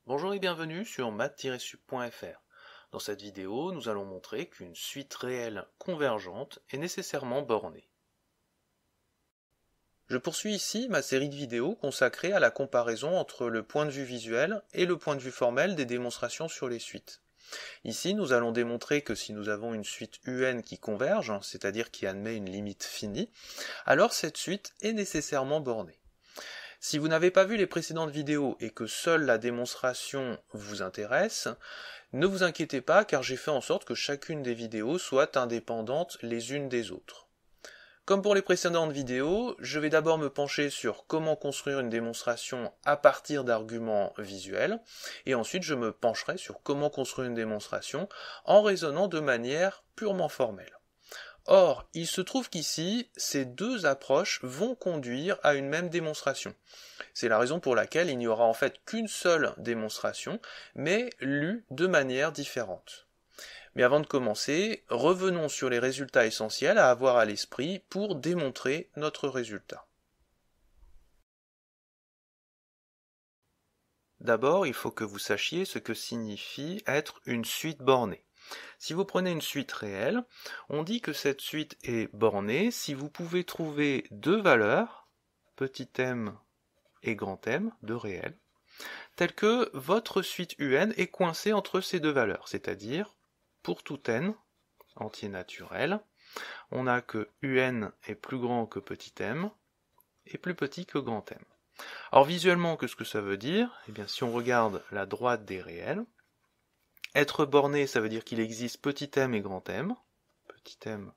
Bonjour et bienvenue sur math-sup.fr. Dans cette vidéo, nous allons montrer qu'une suite réelle convergente est nécessairement bornée. Je poursuis ici ma série de vidéos consacrée à la comparaison entre le point de vue visuel et le point de vue formel des démonstrations sur les suites. Ici, nous allons démontrer que si nous avons une suite UN qui converge, c'est-à-dire qui admet une limite finie, alors cette suite est nécessairement bornée. Si vous n'avez pas vu les précédentes vidéos et que seule la démonstration vous intéresse, ne vous inquiétez pas car j'ai fait en sorte que chacune des vidéos soit indépendante les unes des autres. Comme pour les précédentes vidéos, je vais d'abord me pencher sur comment construire une démonstration à partir d'arguments visuels, et ensuite je me pencherai sur comment construire une démonstration en raisonnant de manière purement formelle. Or, il se trouve qu'ici, ces deux approches vont conduire à une même démonstration. C'est la raison pour laquelle il n'y aura en fait qu'une seule démonstration, mais lue de manière différente. Mais avant de commencer, revenons sur les résultats essentiels à avoir à l'esprit pour démontrer notre résultat. D'abord, il faut que vous sachiez ce que signifie être une suite bornée. Si vous prenez une suite réelle, on dit que cette suite est bornée si vous pouvez trouver deux valeurs, petit m et grand M, de réels, telles que votre suite UN est coincée entre ces deux valeurs, c'est-à-dire, pour tout n, entier naturel, on a que UN est plus grand que petit m et plus petit que grand M. Alors visuellement, qu'est-ce que ça veut dire? Eh bien, si on regarde la droite des réels, être borné, ça veut dire qu'il existe petit m et grand M, petit m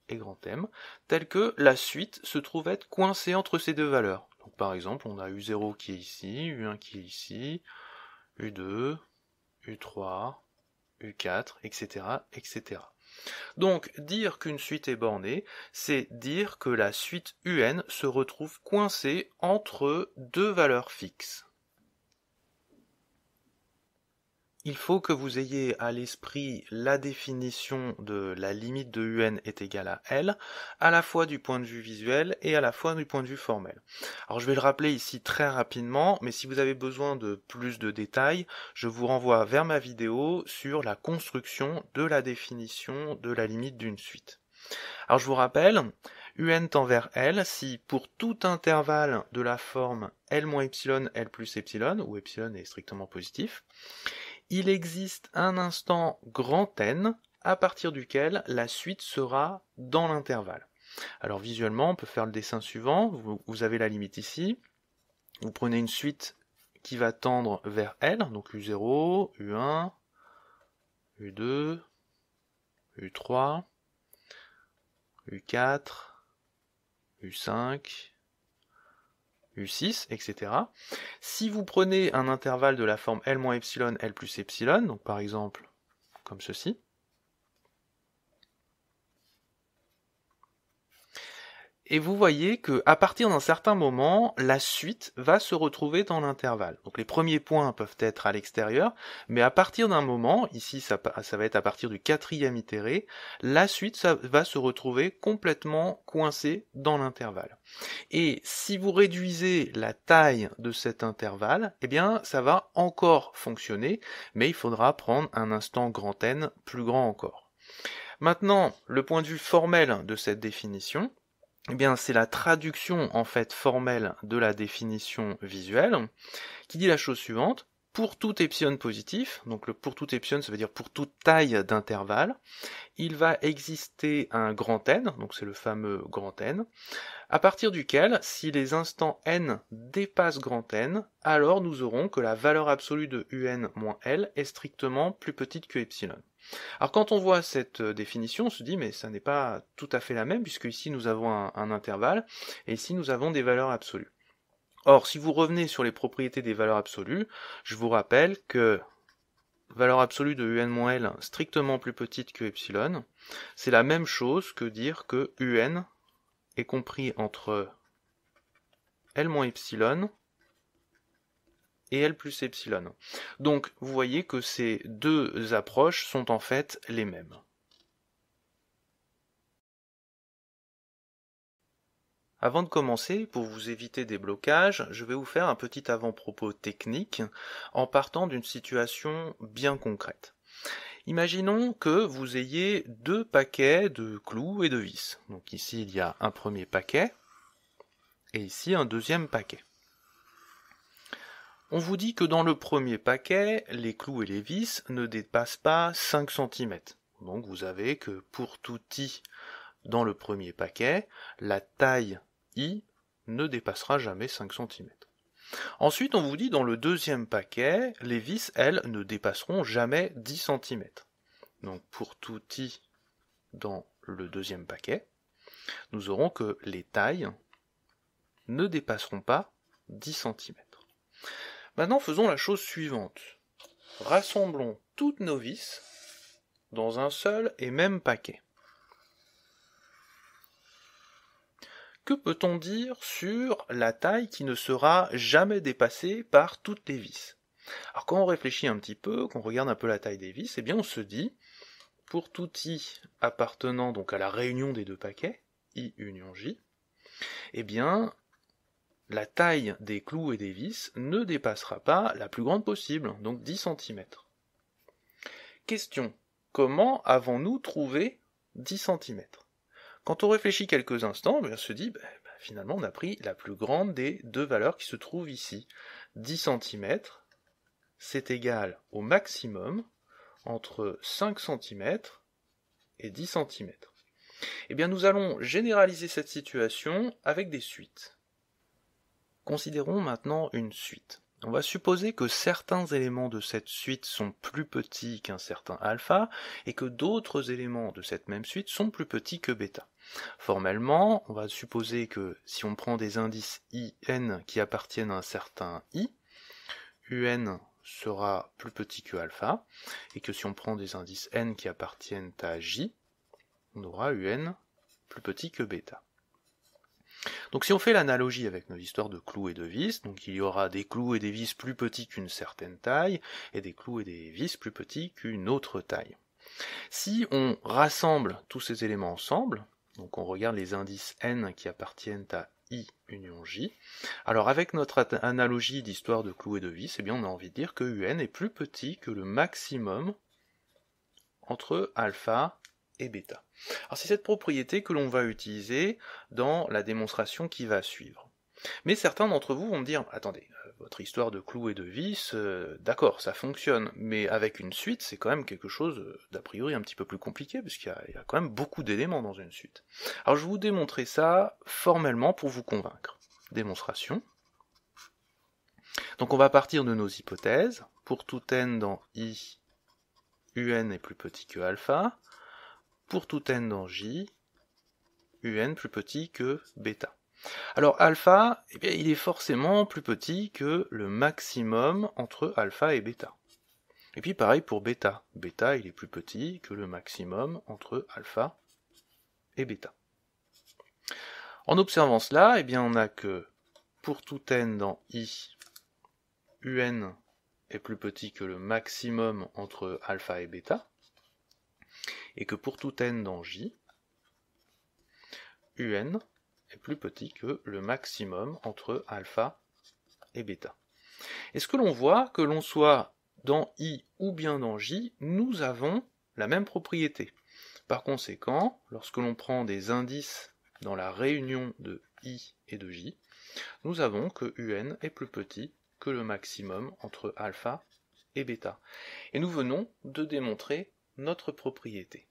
et grand M, tel que la suite se trouve être coincée entre ces deux valeurs. Donc par exemple, on a U0 qui est ici, U1 qui est ici, U2, U3, U4, etc., etc. Donc, dire qu'une suite est bornée, c'est dire que la suite UN se retrouve coincée entre deux valeurs fixes. Il faut que vous ayez à l'esprit la définition de la limite de UN est égale à L, à la fois du point de vue visuel et à la fois du point de vue formel. Alors je vais le rappeler ici très rapidement, mais si vous avez besoin de plus de détails, je vous renvoie vers ma vidéo sur la construction de la définition de la limite d'une suite. Alors je vous rappelle, UN tend vers L si pour tout intervalle de la forme L moins epsilon, L plus epsilon, où epsilon est strictement positif, il existe un instant grand N à partir duquel la suite sera dans l'intervalle. Alors visuellement, on peut faire le dessin suivant. Vous avez la limite ici. Vous prenez une suite qui va tendre vers L, donc U0, U1, U2, U3, U4, U5, U6, etc. Si vous prenez un intervalle de la forme L moins epsilon, L plus epsilon, donc par exemple comme ceci, et vous voyez que à partir d'un certain moment, la suite va se retrouver dans l'intervalle. Donc les premiers points peuvent être à l'extérieur, mais à partir d'un moment, ici ça va être à partir du quatrième itéré, la suite ça va se retrouver complètement coincée dans l'intervalle. Et si vous réduisez la taille de cet intervalle, eh bien ça va encore fonctionner, mais il faudra prendre un instant grand N plus grand encore. Maintenant, le point de vue formel de cette définition, eh bien, c'est la traduction en fait formelle de la définition visuelle qui dit la chose suivante. Pour tout epsilon positif, donc le pour tout epsilon ça veut dire pour toute taille d'intervalle, il va exister un grand N, donc c'est le fameux grand N, à partir duquel, si les instants n dépassent grand N, alors nous aurons que la valeur absolue de UN moins L est strictement plus petite que epsilon. Alors quand on voit cette définition, on se dit mais ça n'est pas tout à fait la même, puisque ici nous avons un intervalle, et ici nous avons des valeurs absolues. Or, si vous revenez sur les propriétés des valeurs absolues, je vous rappelle que valeur absolue de UN moins L strictement plus petite que epsilon, c'est la même chose que dire que UN est compris entre L moins epsilon et L plus epsilon. Donc vous voyez que ces deux approches sont en fait les mêmes. Avant de commencer, pour vous éviter des blocages, je vais vous faire un petit avant-propos technique en partant d'une situation bien concrète. Imaginons que vous ayez 2 paquets de clous et de vis. Donc ici il y a un premier paquet et ici un deuxième paquet. On vous dit que dans le premier paquet, les clous et les vis ne dépassent pas 5 cm. Donc vous avez que pour tout i dans le premier paquet, la taille i ne dépassera jamais 5 cm. Ensuite, on vous dit dans le deuxième paquet, les vis, elles, ne dépasseront jamais 10 cm. Donc pour tout i dans le deuxième paquet, nous aurons que les tailles ne dépasseront pas 10 cm. Maintenant, faisons la chose suivante. Rassemblons toutes nos vis dans un seul et même paquet. Que peut-on dire sur la taille qui ne sera jamais dépassée par toutes les vis? Alors quand on réfléchit un petit peu, qu'on regarde un peu la taille des vis, eh bien on se dit, pour tout i appartenant donc à la réunion des deux paquets, i union j, eh bien la taille des clous et des vis ne dépassera pas la plus grande possible, donc 10 cm. Question, comment avons-nous trouvé 10 cm? Quand on réfléchit quelques instants, on se dit, finalement on a pris la plus grande des deux valeurs qui se trouvent ici. 10 cm, c'est égal au maximum entre 5 cm et 10 cm. Eh bien nous allons généraliser cette situation avec des suites. Considérons maintenant une suite. On va supposer que certains éléments de cette suite sont plus petits qu'un certain alpha et que d'autres éléments de cette même suite sont plus petits que bêta. Formellement, on va supposer que si on prend des indices in qui appartiennent à un certain i, un sera plus petit que alpha, et que si on prend des indices n qui appartiennent à j, on aura un plus petit que bêta. Donc si on fait l'analogie avec nos histoires de clous et de vis, donc il y aura des clous et des vis plus petits qu'une certaine taille, et des clous et des vis plus petits qu'une autre taille. Si on rassemble tous ces éléments ensemble, donc on regarde les indices n qui appartiennent à i union j, alors avec notre analogie d'histoire de clous et de vis, eh bien on a envie de dire que un est plus petit que le maximum entre alpha et bêta. Alors c'est cette propriété que l'on va utiliser dans la démonstration qui va suivre. Mais certains d'entre vous vont me dire, attendez, votre histoire de clous et de vis, d'accord, ça fonctionne, mais avec une suite, c'est quand même quelque chose d'a priori un petit peu plus compliqué, parce qu'il y a quand même beaucoup d'éléments dans une suite. Alors je vais vous démontrer ça formellement pour vous convaincre. Démonstration. Donc on va partir de nos hypothèses. Pour tout n dans i, un est plus petit que alpha. Pour tout n dans j, un plus petit que bêta. Alors alpha, eh bien, il est forcément plus petit que le maximum entre alpha et bêta. Et puis pareil pour bêta. Bêta, il est plus petit que le maximum entre alpha et bêta. En observant cela, eh bien, on a que pour tout n dans i, un est plus petit que le maximum entre alpha et bêta, et que pour tout n dans j, un est plus petit que le maximum entre alpha et bêta. Et ce que l'on voit, que l'on soit dans i ou bien dans j, nous avons la même propriété. Par conséquent, lorsque l'on prend des indices dans la réunion de i et de j, nous avons que un est plus petit que le maximum entre alpha et bêta. Et nous venons de démontrer notre propriété.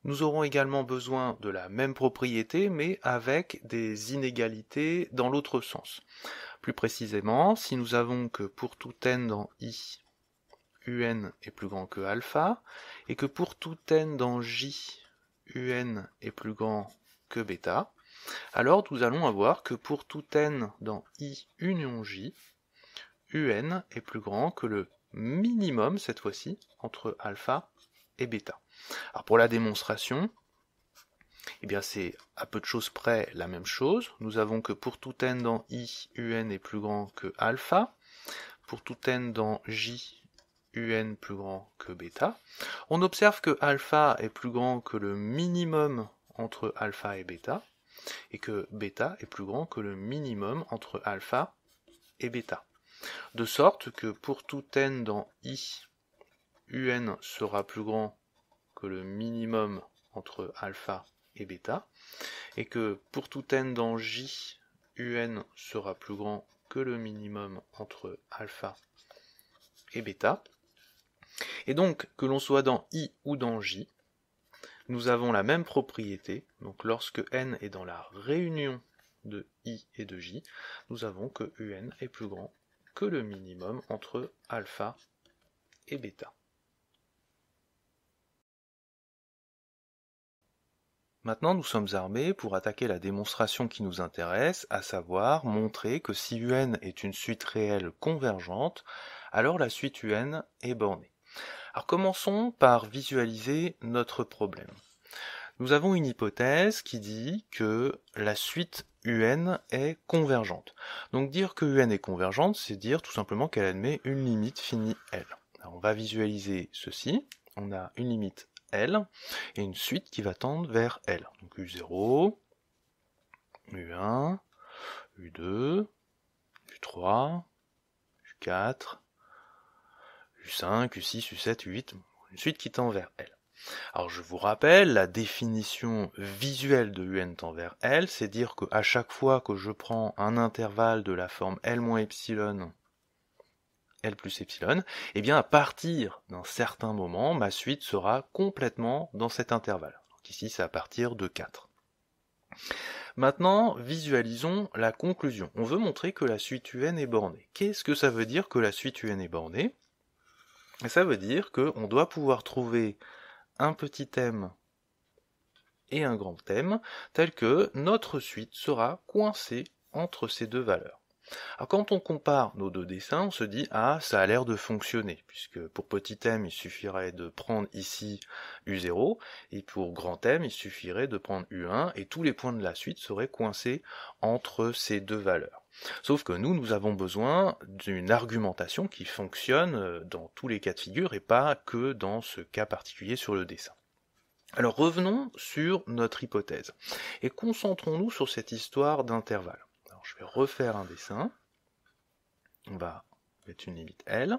Nous aurons également besoin de la même propriété, mais avec des inégalités dans l'autre sens. Plus précisément, si nous avons que pour tout n dans i, un est plus grand que alpha, et que pour tout n dans j, un est plus grand que bêta, alors nous allons avoir que pour tout n dans i union j, un est plus grand que le minimum, cette fois-ci, entre alpha et bêta. Alors pour la démonstration, eh bien c'est à peu de choses près la même chose. Nous avons que pour tout n dans i, un est plus grand que alpha. Pour tout n dans j, un plus grand que bêta. On observe que alpha est plus grand que le minimum entre alpha et bêta, et que bêta est plus grand que le minimum entre alpha et bêta. De sorte que pour tout n dans I, un sera plus grand que le minimum entre alpha et bêta, et que pour tout n dans J, un sera plus grand que le minimum entre alpha et bêta. Et donc, que l'on soit dans I ou dans J, nous avons la même propriété. Donc lorsque n est dans la réunion de I et de J, nous avons que un est plus grand que le minimum entre alpha et bêta. Maintenant, nous sommes armés pour attaquer la démonstration qui nous intéresse, à savoir montrer que si un est une suite réelle convergente, alors la suite un est bornée. Alors commençons par visualiser notre problème. Nous avons une hypothèse qui dit que la suite un est convergente. Donc dire que un est convergente, c'est dire tout simplement qu'elle admet une limite finie L. Alors on va visualiser ceci. On a une limite L et une suite qui va tendre vers L. Donc U0, U1, U2, U3, U4, U5, U6, U7, U8, une suite qui tend vers L. Alors je vous rappelle, la définition visuelle de un tend vers L, c'est dire qu'à chaque fois que je prends un intervalle de la forme L moins epsilon, L plus epsilon, et bien à partir d'un certain moment, ma suite sera complètement dans cet intervalle. Donc ici, c'est à partir de 4. Maintenant, visualisons la conclusion. On veut montrer que la suite un est bornée. Qu'est-ce que ça veut dire que la suite un est bornée? Ça veut dire qu'on doit pouvoir trouver un petit m et un grand m, tel que notre suite sera coincée entre ces deux valeurs. Alors quand on compare nos deux dessins, on se dit « Ah, ça a l'air de fonctionner », puisque pour petit m, il suffirait de prendre ici U0, et pour grand m, il suffirait de prendre U1, et tous les points de la suite seraient coincés entre ces deux valeurs. Sauf que nous avons besoin d'une argumentation qui fonctionne dans tous les cas de figure, et pas que dans ce cas particulier sur le dessin. Alors revenons sur notre hypothèse, et concentrons-nous sur cette histoire d'intervalle. Je vais refaire un dessin. On va mettre une limite L.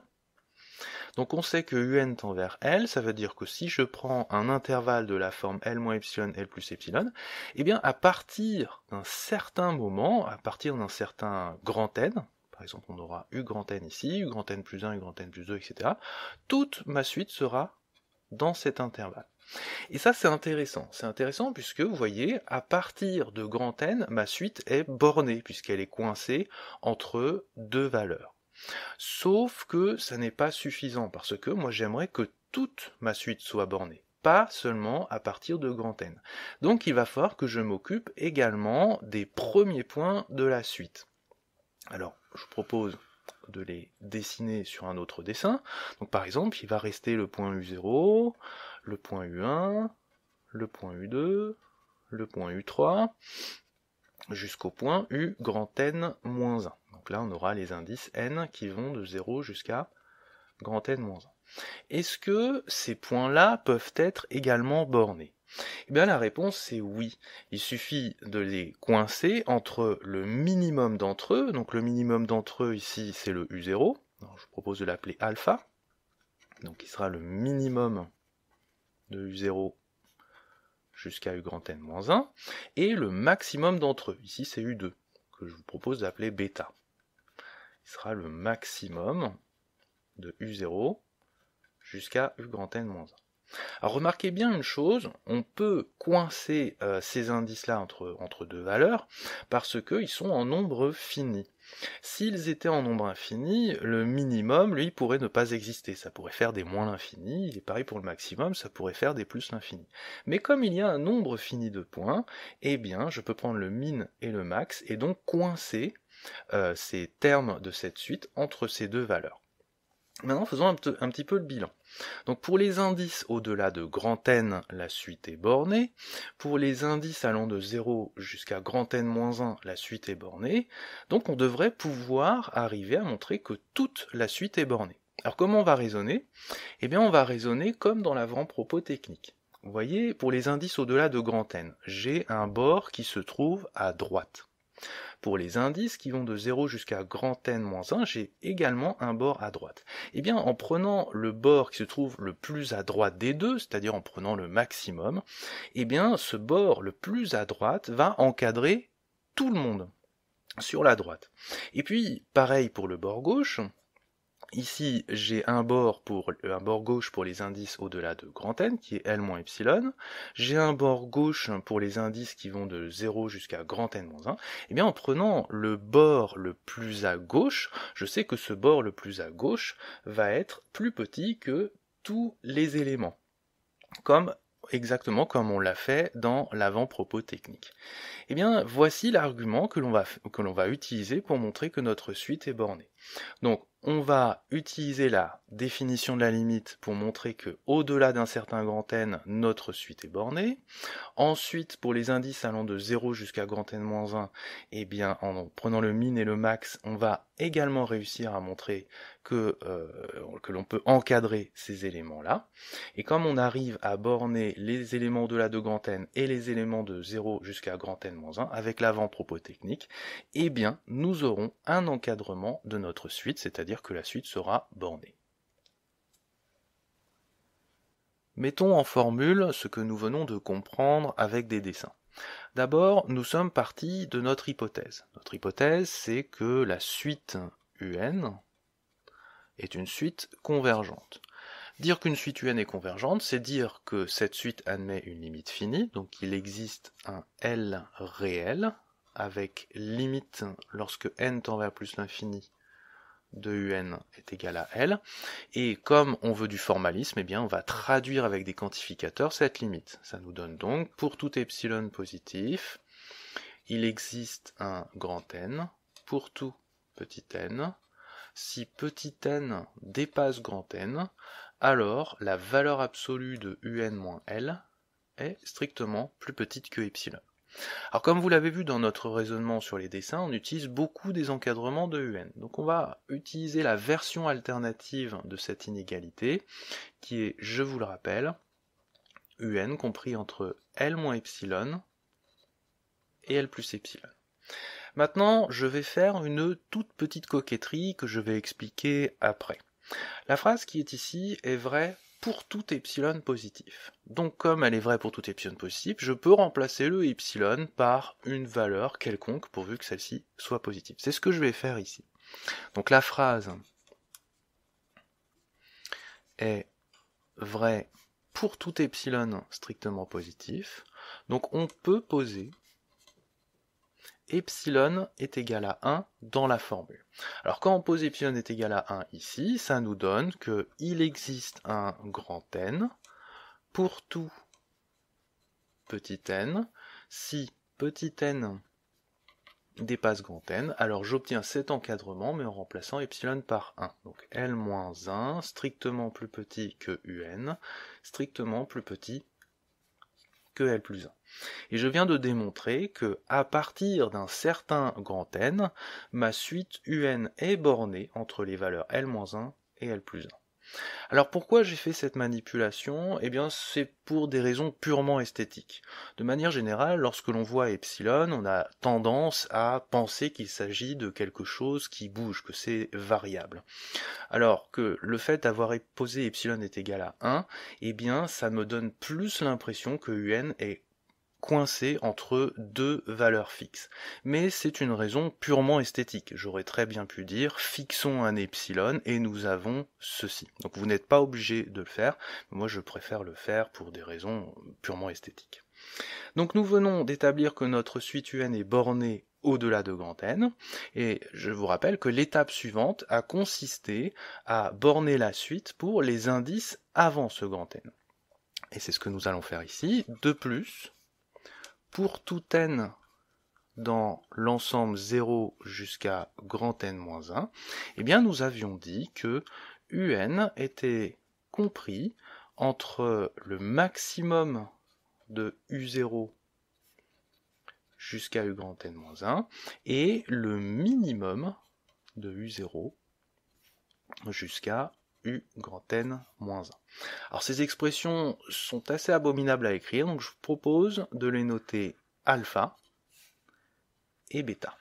Donc on sait que un tend vers L, ça veut dire que si je prends un intervalle de la forme L moins epsilon, L plus epsilon, eh bien à partir d'un certain moment, à partir d'un certain grand N, par exemple on aura U grand N ici, U grand N plus 1, U grand N plus 2, etc., toute ma suite sera dans cet intervalle. Et ça c'est intéressant puisque vous voyez, à partir de grand N, ma suite est bornée, puisqu'elle est coincée entre deux valeurs. Sauf que ça n'est pas suffisant, parce que moi j'aimerais que toute ma suite soit bornée, pas seulement à partir de grand N. Donc il va falloir que je m'occupe également des premiers points de la suite. Alors, je propose de les dessiner sur un autre dessin. Donc par exemple, il va rester le point U0, le point U1, le point U2, le point U3, jusqu'au point U grand N moins 1. Donc là, on aura les indices N qui vont de 0 jusqu'à grand N moins 1. Est-ce que ces points-là peuvent être également bornés? Eh bien la réponse c'est oui. Il suffit de les coincer entre le minimum d'entre eux. Donc le minimum d'entre eux ici c'est le U0. Alors, je propose de l'appeler alpha. Donc il sera le minimum de U0 jusqu'à U grand N moins 1. Et le maximum d'entre eux, ici c'est U2, que je vous propose d'appeler bêta. Il sera le maximum de U0 jusqu'à U grand N moins 1. Alors remarquez bien une chose, on peut coincer ces indices-là entre deux valeurs parce qu'ils sont en nombre fini. S'ils étaient en nombre infini, le minimum, lui, pourrait ne pas exister. Ça pourrait faire des moins l'infini, et pareil pour le maximum, ça pourrait faire des plus l'infini. Mais comme il y a un nombre fini de points, eh bien, je peux prendre le min et le max, et donc coincer ces termes de cette suite entre ces deux valeurs. Maintenant, faisons un petit peu le bilan. Donc pour les indices au-delà de grand N, la suite est bornée. Pour les indices allant de 0 jusqu'à grand N-1, la suite est bornée. Donc on devrait pouvoir arriver à montrer que toute la suite est bornée. Alors comment on va raisonner? Eh bien on va raisonner comme dans l'avant-propos technique. vous voyez, pour les indices au-delà de grand N, j'ai un bord qui se trouve à droite. Pour les indices qui vont de 0 jusqu'à grand N-1, j'ai également un bord à droite. Eh bien, en prenant le bord qui se trouve le plus à droite des deux, c'est-à-dire en prenant le maximum, eh bien, ce bord le plus à droite va encadrer tout le monde sur la droite. Et puis, pareil pour le bord gauche. Ici, j'ai un bord gauche pour les indices au-delà de grand N, qui est L moins epsilon. J'ai un bord gauche pour les indices qui vont de 0 jusqu'à grand N moins 1. Et bien, en prenant le bord le plus à gauche, je sais que ce bord le plus à gauche va être plus petit que tous les éléments. Exactement comme on l'a fait dans l'avant-propos technique. Eh bien, voici l'argument que l'on va utiliser pour montrer que notre suite est bornée. Donc, on va utiliser la définition de la limite pour montrer que, au-delà d'un certain grand N, notre suite est bornée. Ensuite, pour les indices allant de 0 jusqu'à grand N-1, eh bien, en prenant le min et le max, on va également réussir à montrer que l'on peut encadrer ces éléments-là. Et comme on arrive à borner les éléments au-delà de grand N et les éléments de 0 jusqu'à grand N-1 avec l'avant-propos technique, eh bien, nous aurons un encadrement de notre suite, c'est-à-dire que la suite sera bornée. Mettons en formule ce que nous venons de comprendre avec des dessins. D'abord, nous sommes partis de notre hypothèse. Notre hypothèse, c'est que la suite UN est une suite convergente. Dire qu'une suite UN est convergente, c'est dire que cette suite admet une limite finie, donc il existe un L réel, avec limite lorsque n tend vers plus l'infini de UN est égal à L, et comme on veut du formalisme, eh bien on va traduire avec des quantificateurs cette limite. Ça nous donne donc, pour tout epsilon positif, il existe un grand N, pour tout petit n, si petit n dépasse grand N, alors la valeur absolue de UN-L est strictement plus petite que epsilon. Alors comme vous l'avez vu dans notre raisonnement sur les dessins, on utilise beaucoup des encadrements de UN. Donc on va utiliser la version alternative de cette inégalité, qui est, je vous le rappelle, UN compris entre L moins epsilon et L plus epsilon. Maintenant, je vais faire une toute petite coquetterie que je vais expliquer après. La phrase qui est ici est vraie pour tout epsilon positif. Donc comme elle est vraie pour tout epsilon positif, je peux remplacer le epsilon par une valeur quelconque pourvu que celle-ci soit positive. C'est ce que je vais faire ici. Donc la phrase est vraie pour tout epsilon strictement positif. Donc on peut poser epsilon est égal à 1 dans la formule. Alors quand on pose epsilon est égal à 1 ici, ça nous donne qu'il existe un grand N pour tout petit n. Si petit n dépasse grand N, alors j'obtiens cet encadrement mais en remplaçant epsilon par 1. Donc L-1 strictement plus petit que UN, strictement plus petit que L plus 1. Et je viens de démontrer que, à partir d'un certain grand N, ma suite UN est bornée entre les valeurs L-1 et L plus 1. Alors pourquoi j'ai fait cette manipulation? Eh bien c'est pour des raisons purement esthétiques. De manière générale, lorsque l'on voit epsilon, on a tendance à penser qu'il s'agit de quelque chose qui bouge, que c'est variable. Alors que le fait d'avoir posé epsilon est égal à 1, eh bien ça me donne plus l'impression que UN est coincé entre deux valeurs fixes. Mais c'est une raison purement esthétique. J'aurais très bien pu dire, fixons un epsilon et nous avons ceci. Donc vous n'êtes pas obligé de le faire, moi je préfère le faire pour des raisons purement esthétiques. Donc nous venons d'établir que notre suite UN est bornée au-delà de grand N, et je vous rappelle que l'étape suivante a consisté à borner la suite pour les indices avant ce grand N. Et c'est ce que nous allons faire ici. De plus, pour tout n dans l'ensemble 0 jusqu'à grand N-1, eh bien nous avions dit que UN était compris entre le maximum de U0 jusqu'à U grand N-1 et le minimum de U0 jusqu'à U grand N moins 1. Alors ces expressions sont assez abominables à écrire, donc je vous propose de les noter alpha et bêta.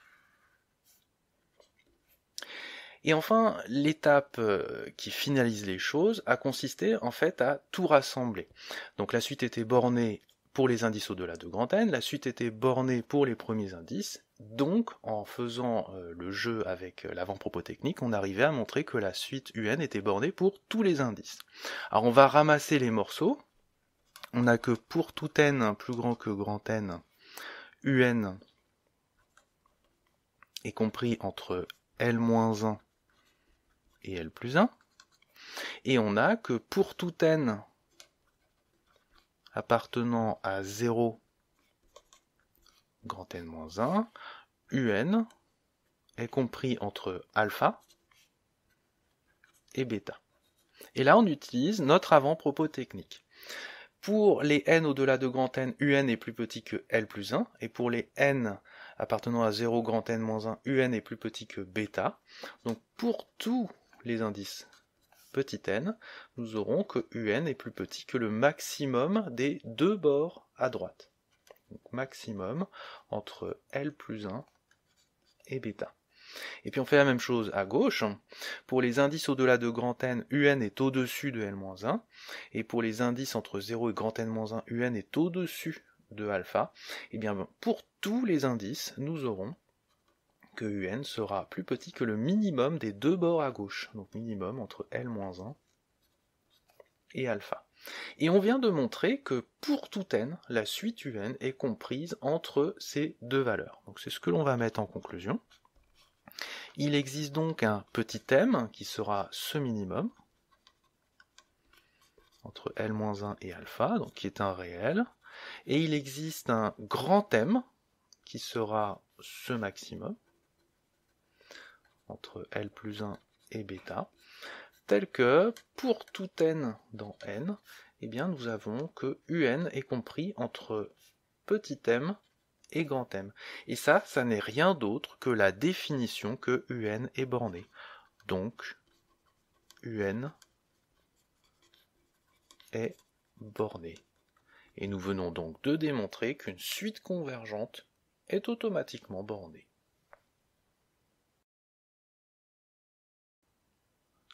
Et enfin, l'étape qui finalise les choses a consisté en fait à tout rassembler. Donc la suite était bornée pour les indices au-delà de grand N, la suite était bornée pour les premiers indices, donc en faisant le jeu avec l'avant-propos technique, on arrivait à montrer que la suite UN était bornée pour tous les indices. Alors on va ramasser les morceaux, on n'a que pour tout N plus grand que grand N, UN est compris entre L-1 et L plus 1, et on a que pour tout N appartenant à 0, grand N moins 1, UN est compris entre alpha et bêta. Et là, on utilise notre avant-propos technique. Pour les n au-delà de grand N, UN est plus petit que L plus 1, et pour les n appartenant à 0, grand N moins 1, UN est plus petit que bêta. Donc pour tous les indices petit n, nous aurons que UN est plus petit que le maximum des deux bords à droite. Donc maximum entre L plus 1 et bêta. Et puis on fait la même chose à gauche. Pour les indices au-delà de grand N, UN est au-dessus de L-1. Et pour les indices entre 0 et grand N-1, UN est au-dessus de alpha. Et bien pour tous les indices, nous aurons que UN sera plus petit que le minimum des deux bords à gauche. Donc minimum entre L-1 et alpha. Et on vient de montrer que pour tout n, la suite UN est comprise entre ces deux valeurs. Donc c'est ce que l'on va mettre en conclusion. Il existe donc un petit m qui sera ce minimum entre L-1 et alpha, donc qui est un réel, et il existe un grand M qui sera ce maximum entre L plus 1 et bêta, tel que pour tout n dans n, eh bien nous avons que UN est compris entre petit m et grand M. Et ça n'est rien d'autre que la définition que UN est borné. Donc, UN est borné. Et nous venons donc de démontrer qu'une suite convergente est automatiquement bornée.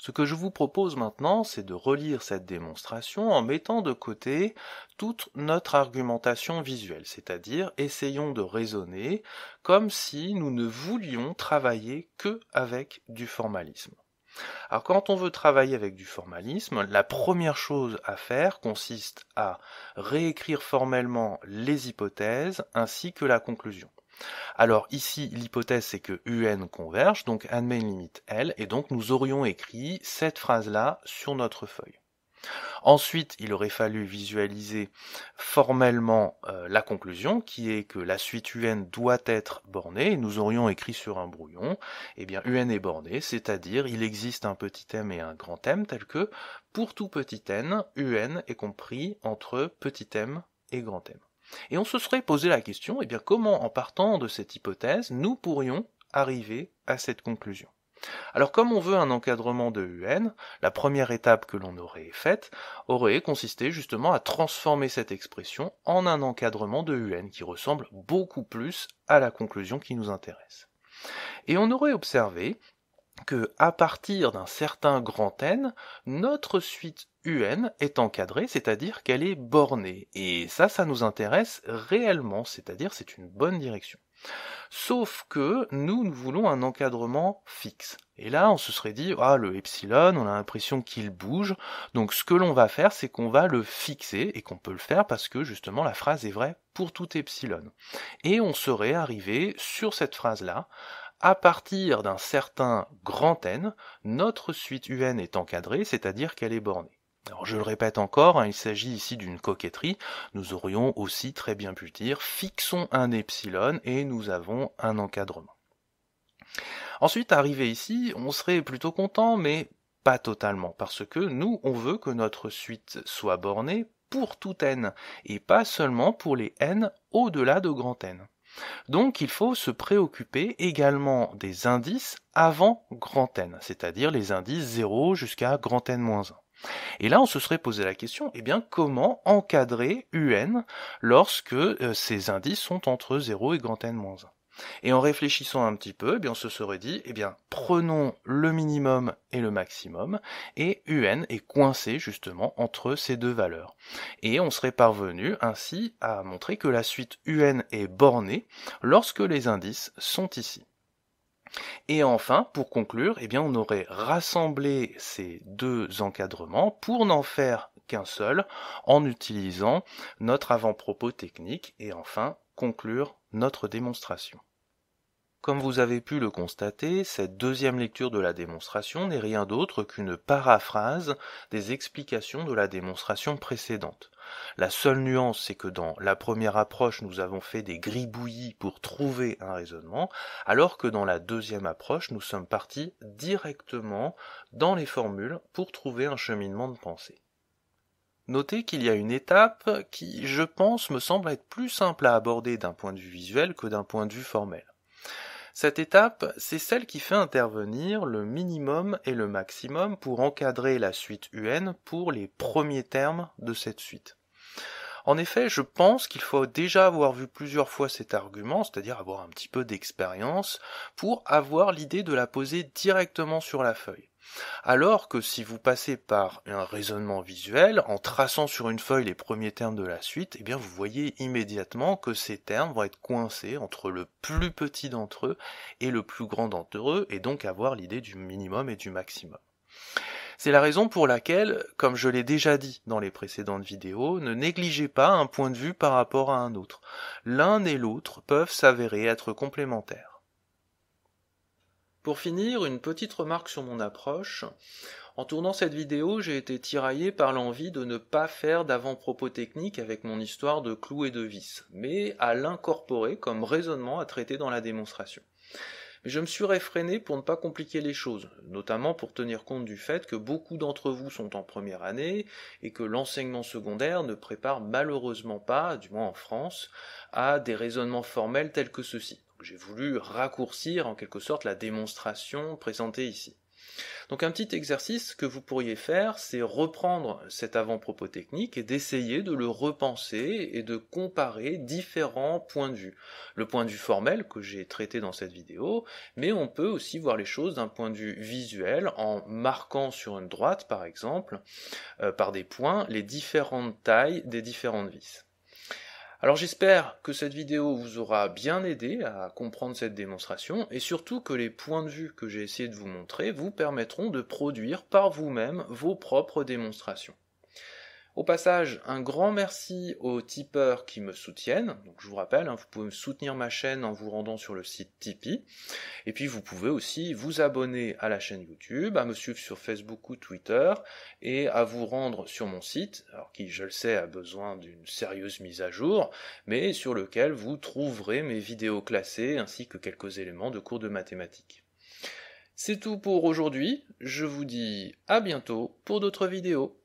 Ce que je vous propose maintenant, c'est de relire cette démonstration en mettant de côté toute notre argumentation visuelle, c'est-à-dire essayons de raisonner comme si nous ne voulions travailler que avec du formalisme. Alors quand on veut travailler avec du formalisme, la première chose à faire consiste à réécrire formellement les hypothèses ainsi que la conclusion. Alors ici, l'hypothèse c'est que UN converge, donc admet une limite L, et donc nous aurions écrit cette phrase-là sur notre feuille. Ensuite, il aurait fallu visualiser formellement la conclusion, qui est que la suite UN doit être bornée, et nous aurions écrit sur un brouillon, eh bien UN est borné, c'est-à-dire il existe un petit m et un grand M, tel que pour tout petit n, UN est compris entre petit m et grand M. Et on se serait posé la question, eh bien comment en partant de cette hypothèse, nous pourrions arriver à cette conclusion. Alors comme on veut un encadrement de UN, la première étape que l'on aurait faite aurait consisté justement à transformer cette expression en un encadrement de UN qui ressemble beaucoup plus à la conclusion qui nous intéresse. Et on aurait observé que à partir d'un certain grand N, notre suite UN est encadrée, c'est-à-dire qu'elle est bornée. Et ça nous intéresse réellement, c'est-à-dire c'est une bonne direction. Sauf que nous voulons un encadrement fixe. Et là, on se serait dit, ah, le epsilon, on a l'impression qu'il bouge. Donc ce que l'on va faire, c'est qu'on va le fixer, et qu'on peut le faire parce que justement la phrase est vraie pour tout epsilon. Et on serait arrivé sur cette phrase-là, à partir d'un certain grand N, notre suite UN est encadrée, c'est-à-dire qu'elle est bornée. Alors je le répète encore, il s'agit ici d'une coquetterie, nous aurions aussi très bien pu dire fixons un epsilon et nous avons un encadrement. Ensuite, arrivé ici, on serait plutôt content, mais pas totalement, parce que nous, on veut que notre suite soit bornée pour tout n, et pas seulement pour les n au-delà de grand N. Donc il faut se préoccuper également des indices avant grand N, c'est-à-dire les indices 0 jusqu'à grand N-1. Et là, on se serait posé la question, eh bien, comment encadrer UN lorsque ces indices sont entre 0 et grand N-1. Et en réfléchissant un petit peu, eh bien, on se serait dit, eh bien, prenons le minimum et le maximum, et UN est coincé justement entre ces deux valeurs. Et on serait parvenu ainsi à montrer que la suite UN est bornée lorsque les indices sont ici. Et enfin, pour conclure, eh bien, on aurait rassemblé ces deux encadrements pour n'en faire qu'un seul en utilisant notre avant-propos technique et enfin conclure notre démonstration. Comme vous avez pu le constater, cette deuxième lecture de la démonstration n'est rien d'autre qu'une paraphrase des explications de la démonstration précédente. La seule nuance, c'est que dans la première approche, nous avons fait des gribouillis pour trouver un raisonnement, alors que dans la deuxième approche, nous sommes partis directement dans les formules pour trouver un cheminement de pensée. Notez qu'il y a une étape qui, je pense, me semble être plus simple à aborder d'un point de vue visuel que d'un point de vue formel. Cette étape, c'est celle qui fait intervenir le minimum et le maximum pour encadrer la suite UN pour les premiers termes de cette suite. En effet, je pense qu'il faut déjà avoir vu plusieurs fois cet argument, c'est-à-dire avoir un petit peu d'expérience, pour avoir l'idée de la poser directement sur la feuille. Alors que si vous passez par un raisonnement visuel, en traçant sur une feuille les premiers termes de la suite, eh bien vous voyez immédiatement que ces termes vont être coincés entre le plus petit d'entre eux et le plus grand d'entre eux, et donc avoir l'idée du minimum et du maximum. C'est la raison pour laquelle, comme je l'ai déjà dit dans les précédentes vidéos, ne négligez pas un point de vue par rapport à un autre. L'un et l'autre peuvent s'avérer être complémentaires. Pour finir, une petite remarque sur mon approche. En tournant cette vidéo, j'ai été tiraillé par l'envie de ne pas faire d'avant-propos technique avec mon histoire de clous et de vis, mais à l'incorporer comme raisonnement à traiter dans la démonstration. Mais je me suis réfréné pour ne pas compliquer les choses, notamment pour tenir compte du fait que beaucoup d'entre vous sont en première année et que l'enseignement secondaire ne prépare malheureusement pas, du moins en France, à des raisonnements formels tels que ceux-ci. J'ai voulu raccourcir en quelque sorte la démonstration présentée ici. Donc un petit exercice que vous pourriez faire, c'est reprendre cet avant-propos technique et d'essayer de le repenser et de comparer différents points de vue. Le point de vue formel que j'ai traité dans cette vidéo, mais on peut aussi voir les choses d'un point de vue visuel en marquant sur une droite par exemple, par des points, les différentes tailles des différentes vis. Alors j'espère que cette vidéo vous aura bien aidé à comprendre cette démonstration et surtout que les points de vue que j'ai essayé de vous montrer vous permettront de produire par vous-même vos propres démonstrations. Au passage, un grand merci aux tipeurs qui me soutiennent. Donc, je vous rappelle, vous pouvez soutenir ma chaîne en vous rendant sur le site Tipeee. Et puis vous pouvez aussi vous abonner à la chaîne YouTube, à me suivre sur Facebook ou Twitter, et à vous rendre sur mon site, alors qui, je le sais, a besoin d'une sérieuse mise à jour, mais sur lequel vous trouverez mes vidéos classées ainsi que quelques éléments de cours de mathématiques. C'est tout pour aujourd'hui, je vous dis à bientôt pour d'autres vidéos.